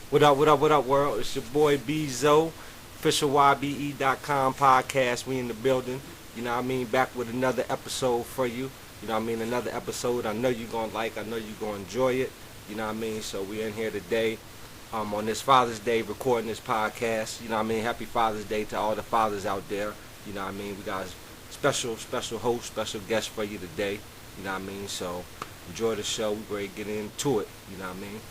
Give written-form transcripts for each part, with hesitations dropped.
What up, what up, what up, world? It's your boy B-Zo, officialybe.com podcast. We in the building. You know what I mean? Back with another episode for you. You know what I mean? Another episode I know you're going to like. I know you're going to enjoy it. You know what I mean? So we in here today on this Father's Day recording this podcast. You know what I mean? Happy Father's Day to all the fathers out there. You know what I mean? We got a special host, special guest for you today. You know what I mean? So enjoy the show. We're ready to get into it. You know what I mean?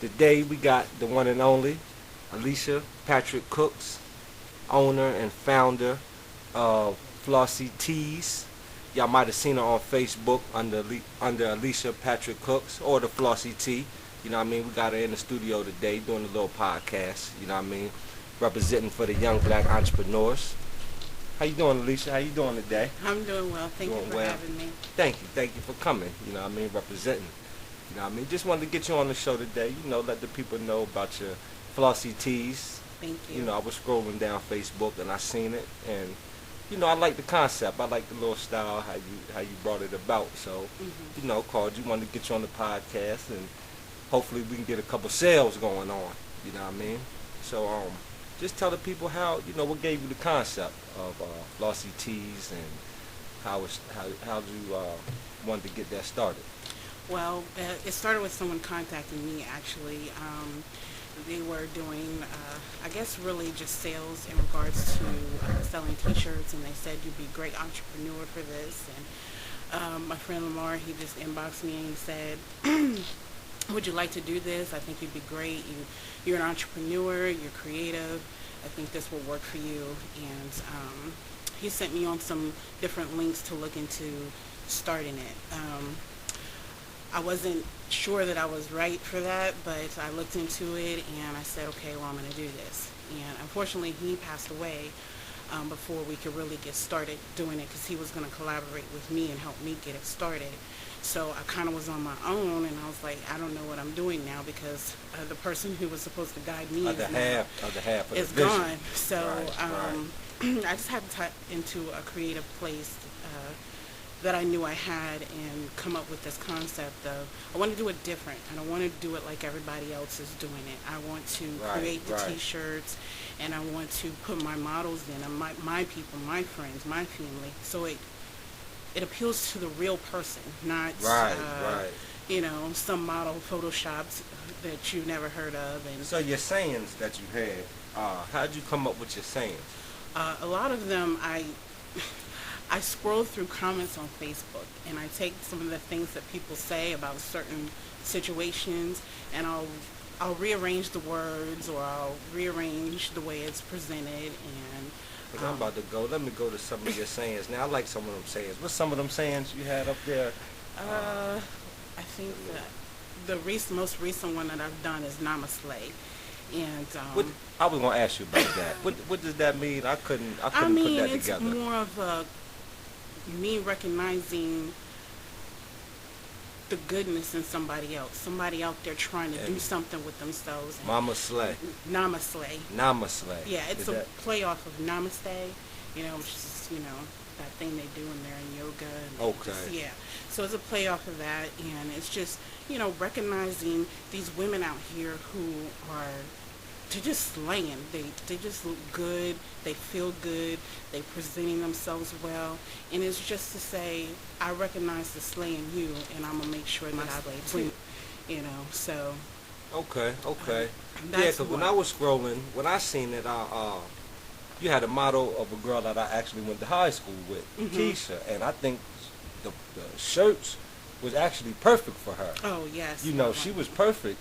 Today we got the one and only Alicia Patrick Cooks, owner and founder of Flossy Tees. Y'all might have seen her on Facebook under Alicia Patrick Cooks or the Flossy Tee. You know what I mean? We got her in the studio today doing a little podcast. You know what I mean? Representing for the young black entrepreneurs. How you doing, Alicia? How you doing today? I'm doing well. Thank you for having me. Thank you for coming. You know what I mean? Representing. You know what I mean? Just wanted to get you on the show today. You know, let the people know about your Flossy Tees. Thank you. You know, I was scrolling down Facebook and I seen it, and you know, I like the concept. I like the little style how you brought it about. So, you know, called you, wanted to get you on the podcast, and hopefully we can get a couple sales going on. You know what I mean? So, just tell the people how what gave you the concept of Flossy Tees and how you wanted to get that started. Well, it started with someone contacting me, actually. They were doing, I guess, really just sales in regards to selling T-shirts, and they said you'd be a great entrepreneur for this. And my friend Lamar, he just inboxed me and he said, would you like to do this? I think you'd be great. You're an entrepreneur. You're creative. I think this will work for you. And he sent me on some different links to look into starting it. I wasn't sure that I was right for that, but I looked into it and I said, okay, well, I'm going to do this. And unfortunately, he passed away before we could really get started doing it, because he was going to collaborate with me and help me get it started. So I kind of was on my own, and I was like, I don't know what I'm doing now, because the person who was supposed to guide me is gone. So right. I just had to tap into a creative place that I knew I had and come up with this concept of, I want to do it different. I don't want to do it like everybody else is doing it. I want to create the T-shirts, and I want to put my models in, and my people, my friends, my family. So it appeals to the real person, not some model photoshops that you've never heard of. And so your sayings that you had, how did you come up with your sayings? A lot of them I scroll through comments on Facebook, and I take some of the things that people say about certain situations, and I'll rearrange the words, or I'll rearrange the way it's presented. And I'm about to go. Let me go to some of your sayings. Now, I like some of them sayings. What's some of them sayings you had up there? I think that the most recent one that I've done is Namaste. And I was going to ask you about that. What does that mean? I couldn't put that together. It's more of me recognizing the goodness in somebody else. Somebody out there trying to do something with themselves. Mama Slay. Namaste. Yeah, it's a play off of Namaste, which is, that thing they do in there in yoga. And so it's a play off of that, and it's just, recognizing these women out here who are, they're just slaying. They just look good. They feel good. They presenting themselves well. And it's just to say, I recognize the slay in you, and I'm going to make sure that I slay too. So. Okay. Yeah, because when I was scrolling, when I seen it, you had a model of a girl that I actually went to high school with, Keisha. And I think the shirts was actually perfect for her. Oh, yes. She was perfect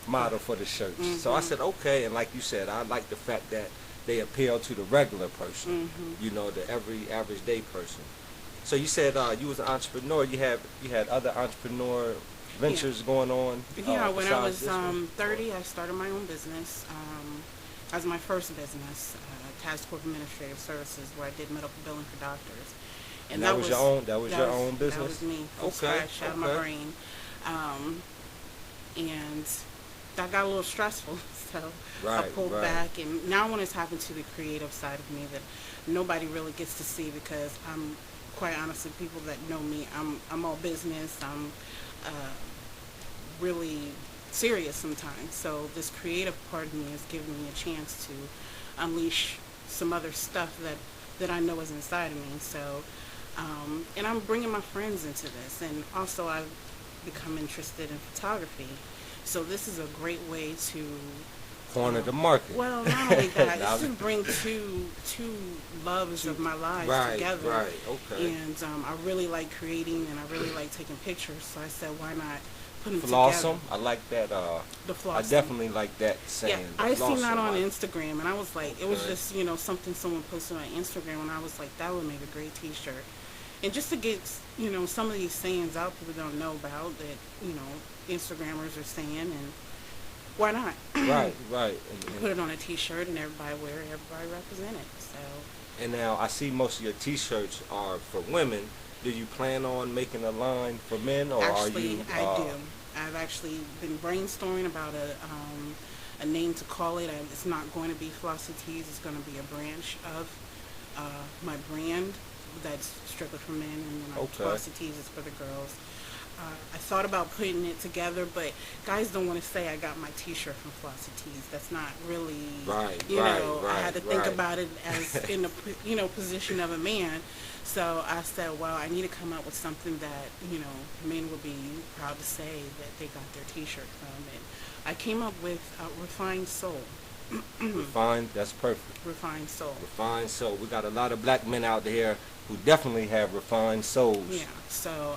model for the shirts. So I said, okay, and like you said, I like the fact that they appeal to the regular person, the every average day person. So you said you was an entrepreneur. You had other entrepreneur ventures going on. When I was 30, I started my own business. As my first business, Task Corp Administrative Services, where I did medical billing for doctors. And that was your own. That was your own business. That was me. From scratch, out of my brain. And that got a little stressful, so I pulled back. And now when it's happened to the creative side of me that nobody really gets to see, because I'm quite honestly, people that know me, I'm all business. I'm really serious sometimes. So this creative part of me is giving me a chance to unleash some other stuff that I know is inside of me. So, and I'm bringing my friends into this, and also I've become interested in photography. So this is a great way to Corner the market. well, not only that, Now- it's to bring two loves of my lives right, together. right, okay. And I really like creating, and I really like taking pictures. So I said, why not put them Flossom, together? I like that. The flossum. I definitely like that saying. Yeah, the I seen that flossom, on like- Instagram, and I was like, it was Okay. just something someone posted on Instagram, and I was like, that would make a great T-shirt. And just to get some of these sayings out people don't know about that Instagrammers are saying, and why not? Right, right. Put it on a T-shirt and everybody wear it, everybody represent it. So And now I see most of your T-shirts are for women. Do you plan on making a line for men, or actually, are you? I do. I've actually been brainstorming about a name to call it. It's not going to be Flossy Tees. It's going to be a branch of my brand that's strictly for men, and then Okay. Flossy Tees is for the girls. I thought about putting it together, but guys don't want to say I got my T-shirt from Flossy Tees. That's not really, Right, I had to right, think right. about it as in the position of a man. So I said, well, I need to come up with something that men would be proud to say that they got their T-shirt from. And I came up with Refined Soul. Refined. That's perfect. Refined Soul. Refined soul. We got a lot of black men out there who definitely have refined souls. Yeah, so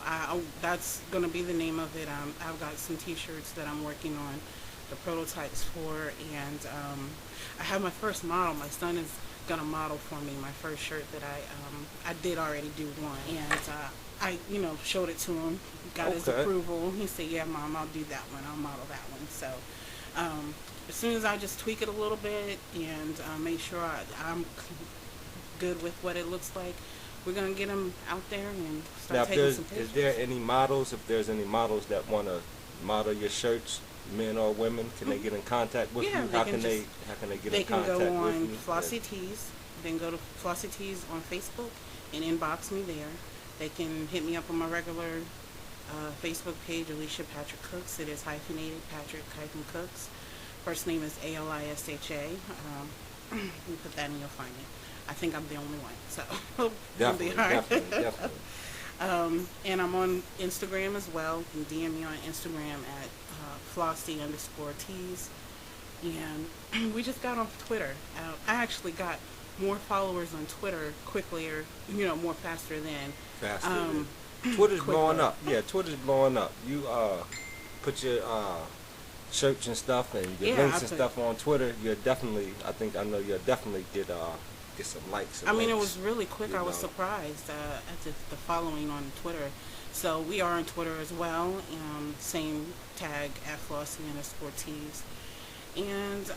that's going to be the name of it. I've got some T-shirts that I'm working on the prototypes for, and I have my first model. My son is going to model for me my first shirt that I did already do one, and I showed it to him, got his Okay. approval. He said, yeah, Mom, I'll do that one. I'll model that one. So as soon as I just tweak it a little bit and make sure I'm good with what it looks like, we're going to get them out there and start Now, taking some pictures. is there any models? If there's any models that want to model your shirts, men or women, can they get in contact with Yeah, you? they How can can they? just- How can they get They in can contact go with on you? Flossy Tees, then go to Flossy Tees on Facebook and inbox me there. They can hit me up on my regular Facebook page, Alicia Patrick Cooks. It is hyphenated, Patrick-Cooks. First name is Alisha. You put that and you'll find it. I think I'm the only one, so it'll be hard. Definitely. And I'm on Instagram as well. You can DM me on Instagram at Flossy_Tees. And we just got on Twitter. I actually got more followers on Twitter quickly, or more faster than. Faster. Twitter's blowing quicker. up. Yeah, Twitter's blowing up. You put your shirts and stuff and your Yeah, links I and put- stuff on Twitter. You'll definitely. I know you'll definitely get some likes. And I mean, it links. was really quick. You I was know. surprised at the following on Twitter. So we are on Twitter as well. Same tag at Flossy_Tees. And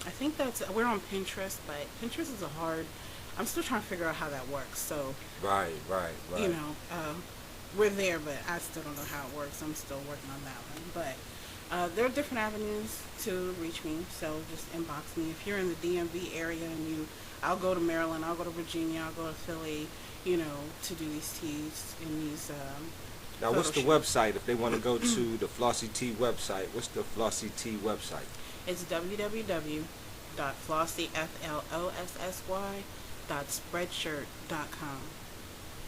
I think we're on Pinterest, but Pinterest is I'm still trying to figure out how that works. So, Right. we're there, but I still don't know how it works. I'm still working on that one. But there are different avenues to reach me. So just inbox me. If you're in the DMV area and I'll go to Maryland, I'll go to Virginia, I'll go to Philly, to do these teas and these Now, what's the photo website if they want to go to the Flossy Tee website? What's the Flossy Tee website? It's www.flossy.spreadshirt.com,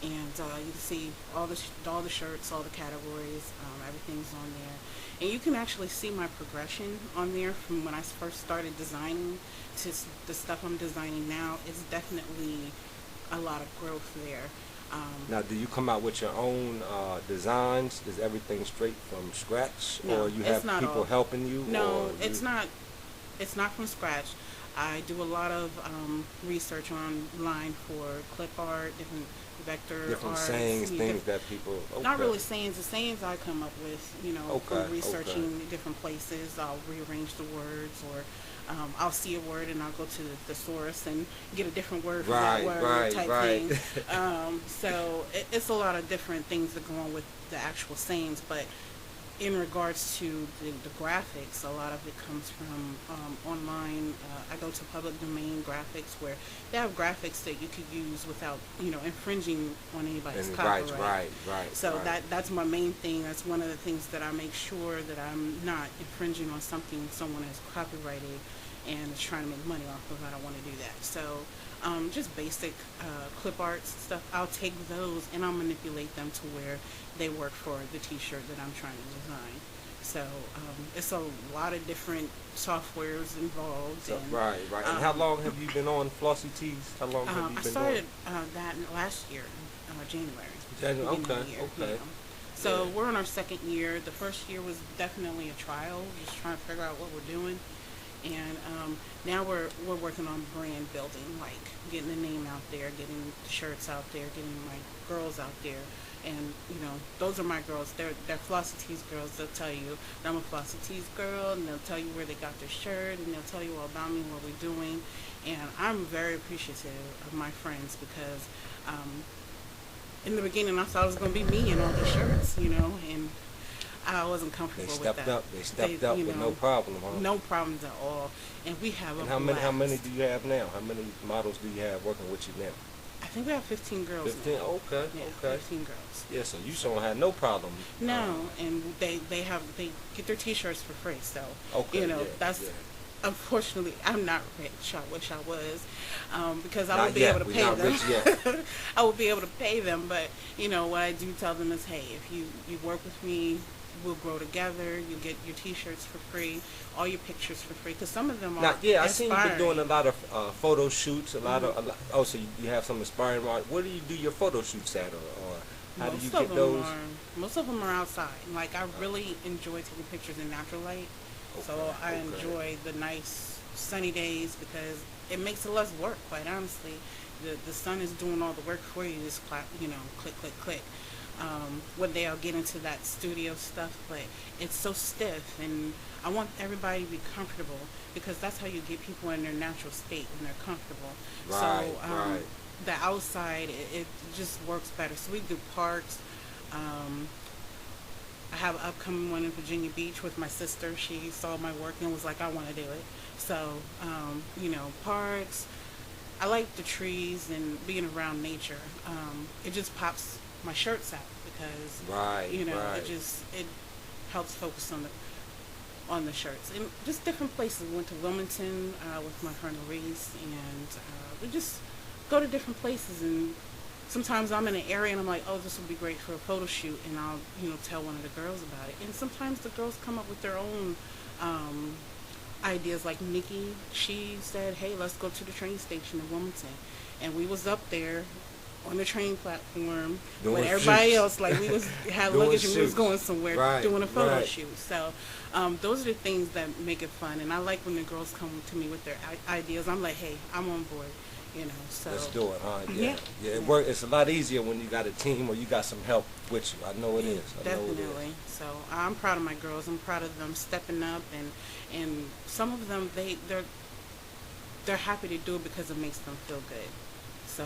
and you can see all the shirts, all the categories, everything's on there, and you can actually see my progression on there from when I first started designing to the stuff I'm designing now. It's definitely a lot of growth there. Now, do you come out with your own designs? Is everything straight from scratch, No, or you it's have not people all. helping you? No, or it's you- not. It's not from scratch. I do a lot of research online for clip art, different vector Different arts, sayings, you know, things that people. not okay. really sayings. The sayings I come up with, Okay, from researching different places. I'll rearrange the words, or I'll see a word and I'll go to the thesaurus and get a different word for that word type thing. So it's a lot of different things that go on with the actual sayings, but in regards to the graphics, a lot of it comes from online. I go to public domain graphics where they have graphics that you could use without, infringing on anybody's And copyright. right, So right. that's my main thing. That's one of the things that I make sure that I'm not infringing on something someone has copyrighted and is trying to make money off of. I don't want to do that. So just basic clip arts stuff. I'll take those and I'll manipulate them to where they work for the T-shirt that I'm trying to design. So it's a lot of different softwares involved. So, And, right. And how long have you been on Flossy Tees? How long have you been I started that last year, January. January? Beginning of the year, Okay. So Yeah. we're on our second year. The first year was definitely a trial, just trying to figure out what we're doing. And now we're working on brand building, like getting the name out there, getting shirts out there, getting my girls out there. And those are my girls. They're Flossy Tees girls. They'll tell you that I'm a Flossy Tees girl, and they'll tell you where they got their shirt, and they'll tell you all about me and what we're doing. And I'm very appreciative of my friends because in the beginning I thought it was going to be me in all the shirts, and I wasn't They comfortable with stepped that. up. They stepped up with no problem, huh? No problems at all. And we have And a how many blast. do you have now? How many models do you have working with you now? I think we have 15 girls 15. now. Okay. Yeah, Okay. 15 girls. Yeah. So you don't have no problem. No, and they get their T-shirts for free. So Okay. that's yeah. unfortunately I'm not rich. I wish I was, because I Not would be yet. able to We're pay not them. rich yet. I would be able to pay them, but what I do tell them is, hey, if you work with me, we'll grow together. You get your T-shirts for free, all your pictures for free, because some of them are Now, I seen you been inspiring. doing a lot of photo shoots. Oh, so you have some inspiring art. Where do you do your photo shoots at, or how do you Most of get them those? most of them are outside. Like I really enjoy taking pictures in natural light, so I enjoy the nice sunny days because it makes it less work. Quite honestly, the sun is doing all the work for you. Just clap, click, click, click. One day I'll get into that studio stuff, but it's so stiff, and I want everybody to be comfortable because that's how you get people in their natural state when they're comfortable. Right, So right. the outside, it just works better. So we do parks. I have an upcoming one in Virginia Beach with my sister. She saw my work and was like, I want to do it. So, parks. I like the trees and being around nature. It just pops my shirts out because, Right. it helps focus on the shirts. And just different places. We went to Wilmington with my friend Reese, and we just go to different places. And sometimes I'm in an area and I'm like, oh, this would be great for a photo shoot, and I'll tell one of the girls about it. And sometimes the girls come up with their own ideas. Like Nikki, she said, hey, let's go to the train station in Wilmington, and we was up there on the train platform Doing with everybody shoots. else. Like we had Doing luggage and we was shoots. going somewhere Right, doing a photo right. shoot. So those are the things that make it fun, and I like when the girls come to me with their ideas. I'm like, hey, I'm on board. So Let's do it, huh? Yeah. It work. It's a lot easier when you got a team or you got some help with you. I know it is. I know it is. Definitely. So I'm proud of my girls. I'm proud of them stepping up, and some of them they're happy to do it because it makes them feel good. So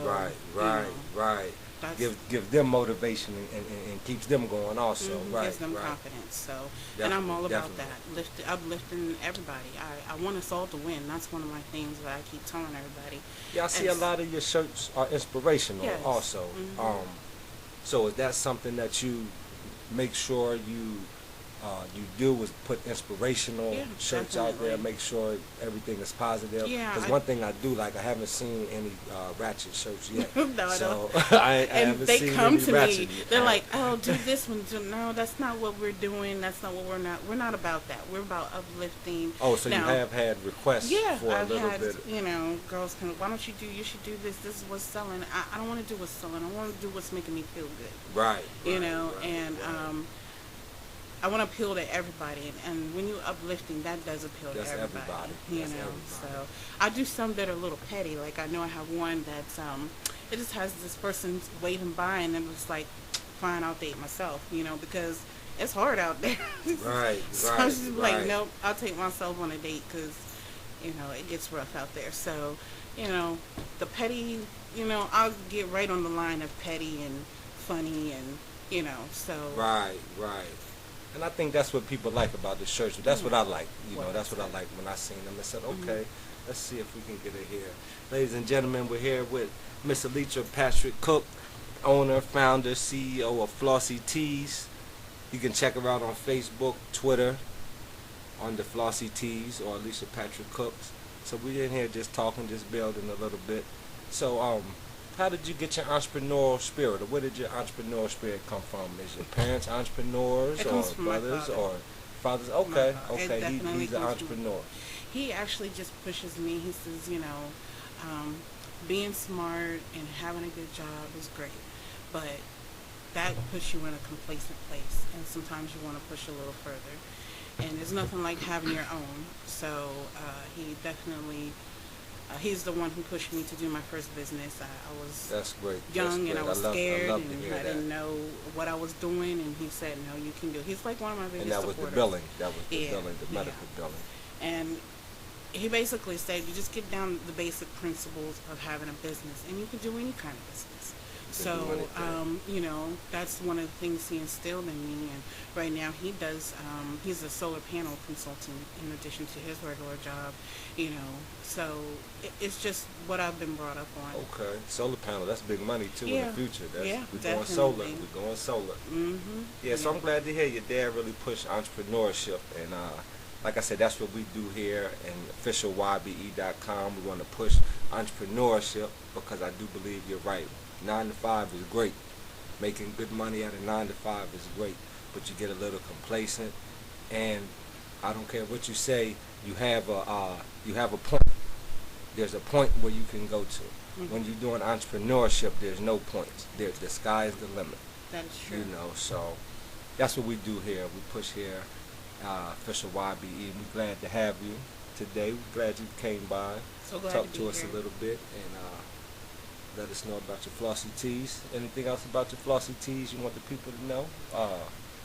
Right. That's, Give them motivation and keeps them going also. Right. gives them right. confidence. So and I'm all about that, uplifting everybody. I want us all to win. That's one of my things that I keep telling everybody. Yeah, I see a lot of your shirts are inspirational Yes. also. Mhm. So is that something that you make sure you do is put inspirational Yeah, shirts out there, definitely. make sure everything is positive? Yeah, Because one thing I do like, I haven't seen any ratchet shirts yet. No, so no. I And haven't they seen come any to ratchet me. yet. They're like, "Oh, do this one." No, that's not what we're doing. That's not what we're not. We're not about that. We're about uplifting. Oh, so now, you have had requests Yeah, for a I've little had, bit. girls come, why don't you should do this. This is what's selling. I don't want to do what's selling. I want to do what's making me feel good. Right. I want to appeal to everybody, and when you're uplifting, that does appeal That's to everybody. everybody. That's So everybody. I do some that are a little petty. Like I know I have one that's it just has this person waving by, and then it's like, fine, I'll date myself, because it's hard out there. Right. So right. I'm just right. like, nope, I'll take myself on a date because, it gets rough out there. So, the petty, I'll get right on the line of petty and funny and, so. Right. And I think that's what people like about the shirts. That's what I like. You know, that's what I Well, like when I seen them. I said, okay, let's see if we can get it here. Ladies and gentlemen, we're here with Miss Alicia Patrick Cook, owner, founder, CEO of Flossy Tees. You can check her out on Facebook, Twitter, under Flossy Tees or Alicia Patrick Cooks. So we're in here just talking, just building a little bit. So, how did you get your entrepreneurial spirit, or where did your entrepreneurial spirit come from? Is your parents entrepreneurs, It or comes from my brothers, father. or fathers? Okay, It okay, definitely he's an comes from- entrepreneur. He actually just pushes me. He says, being smart and having a good job is great, but that puts you in a complacent place, and sometimes you want to push a little further. And there's nothing like having your own. So he definitely, he's the one who pushed me to do my first business. I was That's great. young That's and I great. was I scared love to and hear I that. didn't know what I was doing, and he said, no, you can do it. He's like one of my biggest And that was supporters. the billing. That was the Yeah, billing, the yeah. medical billing. And he basically said, you just get down the basic principles of having a business, and you can do any kind of business. You can do anything. That's one of the things he instilled in me. And right now he does, he's a solar panel consultant in addition to his regular job, So it's just what I've been brought up on. Okay, solar panel, that's big money too in Yeah. the future. Yeah, we're going solar. definitely. We're going solar. Mm-hmm. Yeah, so I'm glad to hear your dad really pushed entrepreneurship, and like I said, that's what we do here in officialYBE.com. We want to push entrepreneurship because I do believe you're right. 9 to 5 is great. Making good money at a 9 to 5 is great, but you get a little complacent, and I don't care what you say. You have a point. There's a point where you can go to. Mm-hmm. When you're doing entrepreneurship, there's no points. The sky is the limit. That is true. So that's what we do here. We push here, official YBE. We're glad to have you today. We're glad you came by, So glad talk to to be us here. a little bit, and let us know about your Flossy Tees. Anything else about your Flossy Tees you want the people to know?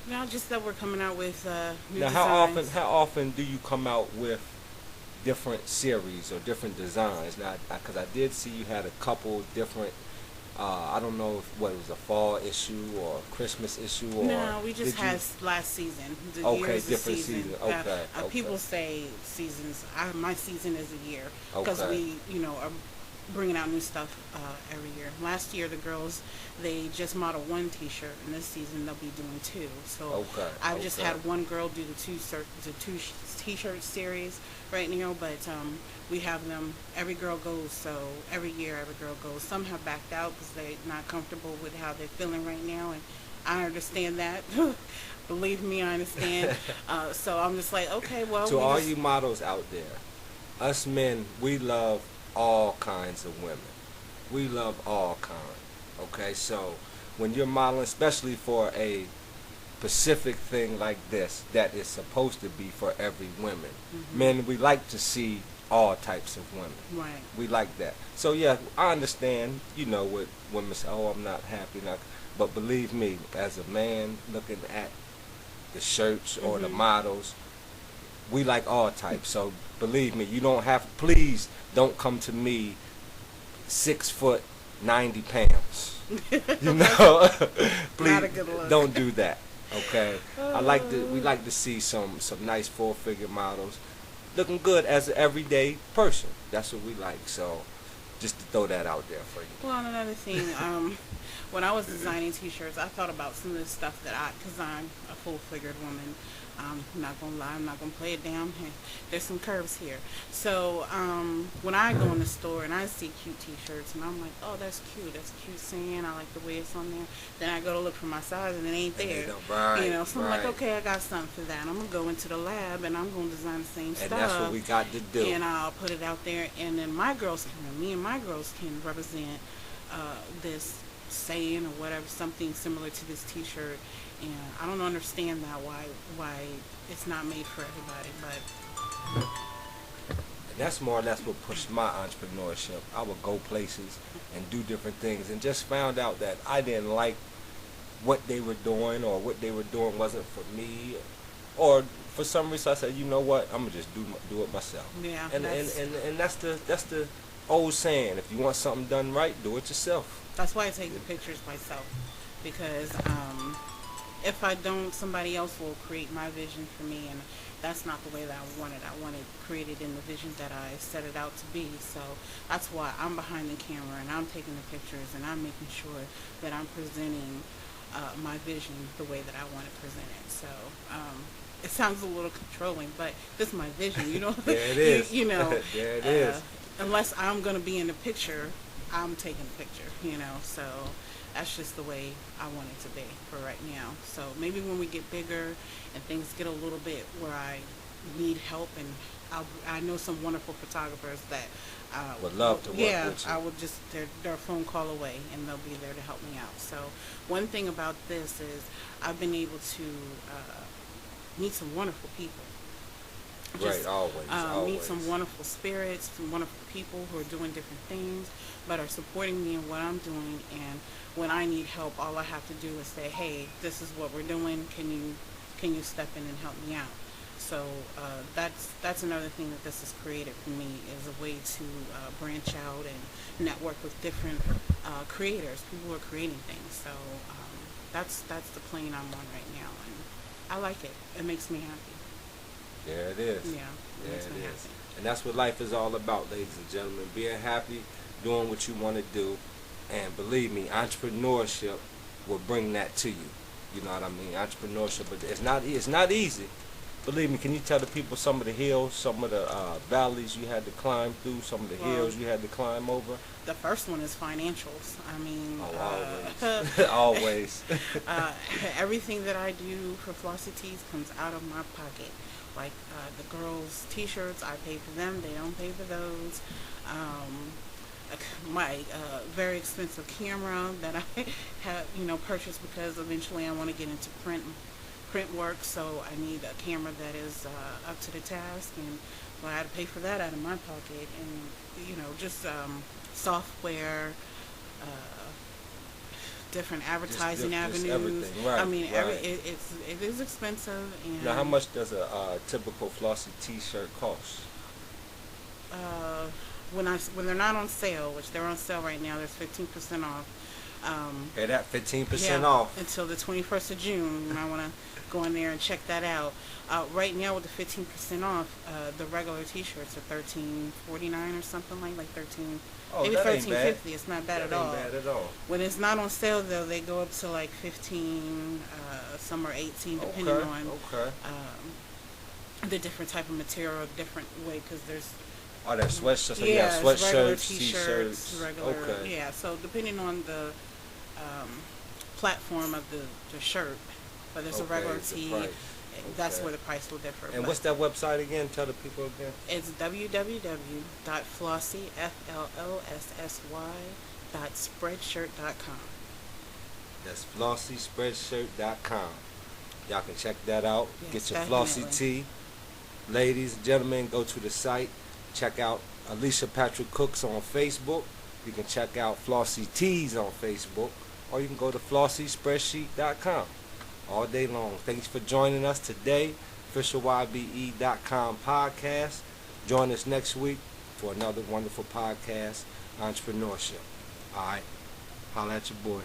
Now, just that we're coming out with new Now, designs. how often do you come out with different series or different designs? Now, because I did see you had a couple different. I don't know if it was a fall issue or a Christmas issue, or No, we just did you- had last season. The Okay, year is a different season. season. Okay, okay. People say seasons. My season is a year because Okay. we, are bringing out new stuff every year. Last year, the girls, they just modeled one T-shirt, and this season they'll be doing two. So Okay, I've just okay. had one girl do the two T-shirt series right now, but we have them. Every girl goes. So every year, every girl goes. Some have backed out because they're not comfortable with how they're feeling right now, and I understand that. Believe me, I understand. So I'm just like, okay, well. To all you models out there, us men, we love all kinds of women. We love all kinds. Okay, so when you're modeling, especially for a specific thing like this that is supposed to be for every woman, men, we like to see all types of women. Right. We like that. So yeah, I understand, what women say, oh, I'm not happy. But believe me, as a man looking at the shirts or the models, we like all types. So believe me, you don't have, please don't come to me 6 foot 90 pounds. Please Not a good look. don't do that. Okay. We like to see some nice 4-figure models looking good as an everyday person. That's what we like. So just to throw that out there for you. Well, and another thing, when I was designing T-shirts, I thought about some of the stuff that because I'm a full-figured woman. I'm not gonna lie, I'm not gonna play it down. Hey, there's some curves here. So when I go in the store and I see cute T-shirts and I'm like, oh, that's cute saying. I like the way it's on there. Then I go to look for my size and it ain't there. So I'm like, okay, I got something for that. I'm gonna go into the lab and I'm gonna design the same stuff. And that's what we got to do. And I'll put it out there, and then me and my girls can represent this saying or whatever, something similar to this T-shirt. And I don't understand that why it's not made for everybody, but And that's more or less what pushed my entrepreneurship. I would go places and do different things, and just found out that I didn't like what they were doing, or what they were doing wasn't for me, or for some reason I said, you know what, I'm gonna just do it myself. yeah, And that's the old saying: if you want something done right, do it yourself. that's why I take the pictures myself, because if I don't, somebody else will create my vision for me, and that's not the way that I want it. I want it created in the vision that I set it out to be. So that's why I'm behind the camera and I'm taking the pictures and I'm making sure that I'm presenting my vision the way that I want to present it. So it sounds a little controlling, but this is my vision. You know, There it is. you know, There it is. unless I'm going to be in the picture, I'm taking the picture. You know, so that's just the way I want it to be for right now. So maybe when we get bigger and things get a little bit where I need help, and I know some wonderful photographers that Would love to work yeah, with you. I would just they're a phone call away and they'll be there to help me out. So one thing about this is I've been able to meet some wonderful people. Right, always, always. Meet some wonderful spirits, some wonderful people who are doing different things, but are supporting me in what I'm doing. And when I need help, all I have to do is say, "Hey, this is what we're doing. Can you step in and help me out?" So that's another thing that this has created for me, is a way to branch out and network with different creators, people who are creating things. So that's the plane I'm on right now, and I like it. It makes me happy. There it is. Yeah, it There makes it me is. happy. And that's what life is all about, ladies and gentlemen. Being happy, doing what you want to do. And believe me, entrepreneurship will bring that to you. You know what I mean? Entrepreneurship, but it's not easy. Believe me, can you tell the people some of the hills, some of the valleys you had to climb through, some of the hills you had to climb over? The first one is financials. I mean, always. Always. everything that I do for Flossy Tees comes out of my pocket. Like the girls' T-shirts, I pay for them. They don't pay for those. My very expensive camera that I have, purchased because eventually I want to get into print work. So I need a camera that is up to the task, and so I had to pay for that out of my pocket. And just software. Different advertising avenues. Everything. Right, I mean, right. it is expensive. And Now, how much does a typical Flossy T-shirt cost? When they're not on sale, which they're on sale right now, there's 15% off. Hey, that 15% Yeah, off. until the 21st of June. You might want to go in there and check that out. Right now, with the 15% off, the regular T-shirts are $13.49 or something like 13. Oh, Maybe that ain't bad. $13.50. It's not bad That at all. ain't bad at all. When it's not on sale, though, they go up to like 15, some are 18, depending on the different type of material, different way, because there's Oh, that sweatshirts. So yeah, you got it's regular sweatshirts, T-shirts, T-shirts. regular Okay. yeah. So depending on the platform of the shirt, whether it's a regular it's the tee, price. that's Okay. where the price will differ. And But what's that website again? Tell the people again. it's www.flossy.spreadshirt.com. That's FlossySpreadshirt.com. Y'all can check that out. Yes, Get your definitely. Flossy tee. Ladies and gentlemen, go to the site. Check out Alicia Patrick Cooks on Facebook. You can check out Flossy Tees on Facebook. Or you can go to FlossySpreadsheet.com all day long. Thanks for joining us today. OfficialYBE.com podcast. Join us next week for another wonderful podcast, Entrepreneurship. All right. Holla at your boy.